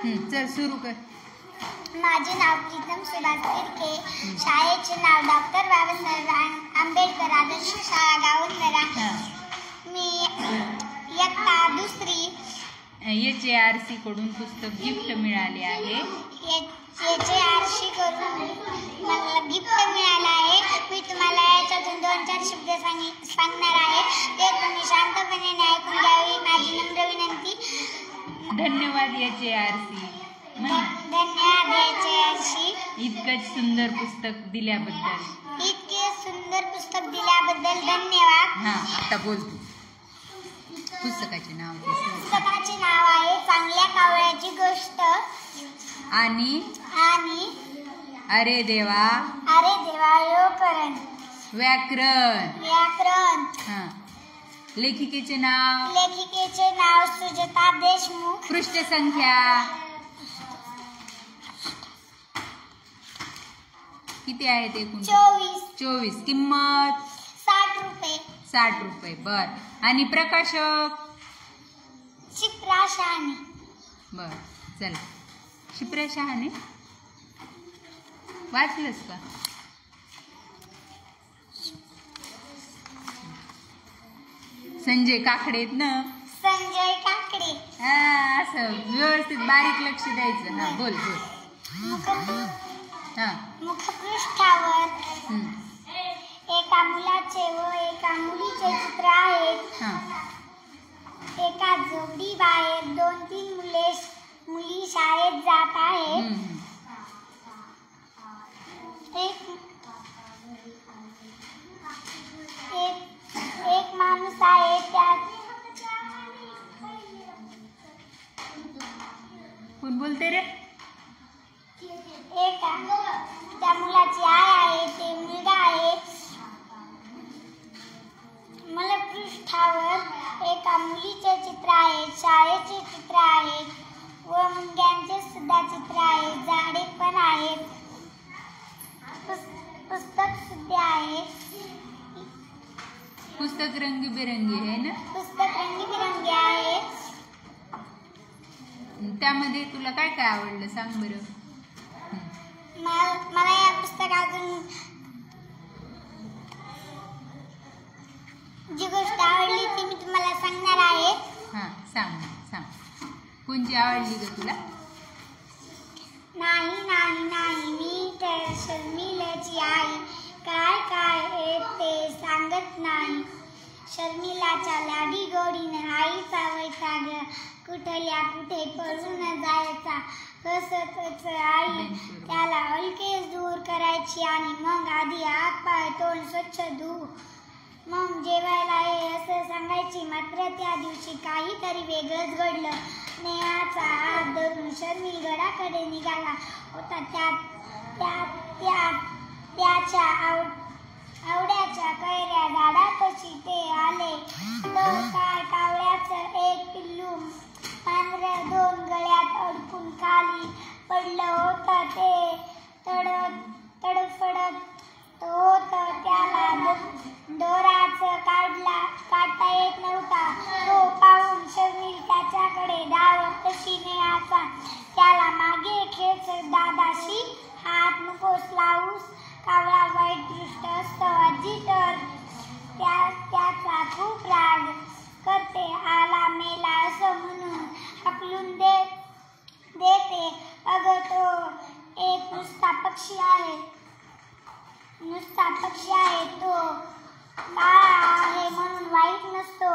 चल सुरू कर. माझे नाव प्रीतम सुभाष तिरके, शाळेचे नाव डॉक्टर बाबासाहेब आंबेडकर आदर्श शाळा गावंदरा. मी इयत्ता दुसरी. HARC कडून पुस्तक गिफ्ट मिळाले आहे. HARC कडून मला गिफ्ट मिळालं आहे. मी तुम्हाला याच्यातून 2-4 शब्द सांगणार आहे, ते तुम्ही शांतपणे ऐकून घ्यावे माझी नम्र विनंती. धन्यवाद HARC. धन्यवाद HARC. इतकंच सुंदर पुस्तक दिल्याबद्दल. इतके सुंदर पुस्तक दिल्याबद्दल धन्यवाद. आता बोल तू. पुस्तकाचे नाव आहे चांगल्या कावळ्याची गोष्ट आणि अरे देवा योकरण. व्याकरण. लेखिकेचे नाव सुजाता देशमुख. पृष्ठ संख्या किती आहेत एकूण? 24. किंमत 60 रुपये. बर. आणि प्रकाशक? शिप्रा शहाणे. बर. चला, शिप्रा शहाणे वाचलंस का? संजय काकडे ना? संजय काकडे. असं व्यवस्थित बारीक लक्ष द्यायचं. बोल. मुखपृष्ठावर एका मुलाचे व एका मुलीचे चित्र आहे. एका जोडी बाहेर 2-3 मुली शाळेत जात आहेत. एक माणूस आहे. कोण बोलते रे? त्या मुलाची आई आहे, ते मुलगा आहे. मला पृष्ठावर एका मुलीचे चित्र आहे, शाळेचे चित्र आहे व मुलग्यांचे सुद्धा चित्र आहे. झाडे पण आहेत. पुस्तक सुद्धा आहे. पुस्तक रंगीबेरंगी आहे ना? पुस्तक रंगीबेरंगी आहे. त्यामध्ये तुला काय काय आवडलं सांग बरं. मला या पुस्तकातून जी गोष्ट आवडली ती मी तुम्हाला सांगणार आहे. सांग. कोणची आवडली ग तुला? नाही मी तर शर्मिलाची आई. काय ते सांगत नाही. शर्मिलाच्या लाडी गोडीनं आईचा वैताग, कुठे पळून जायचा. हसतच आई त्याला हलकेच दूर करायची आणि मग आधी हात पाय तोंड स्वच्छ धु, मग जेवायला ये असं सांगायची. मात्र त्या दिवशी काहीतरी वेगळंच घडलं. नेहाचा हात धरून शर्मिल गडाकडे निघाला होता. त्याच्या आवड्याच्या कैऱ्या झाडापाशी ते आले तर काय कावळ्याचं एक पिल्लू पांढऱ्या 2 गळ्यात अडकून खाली पडलं होतं. ते तडफडत होतं. त्याला दोराच काढता येत नव्हता. तो पाहून शर्मिल त्याच्याकडे धावत तशी नेहाचा त्याला मागे खेचत, दादाशी हात नकोस लावूस, कावळा वाईट दृष्ट असतो आजी तर त्याचा खूप राग करते. आला मेला असं म्हणून हाकलून देते. अगं तो एक नुसता पक्षी आहे. तो काळा आहे म्हणून वाईट नसतो.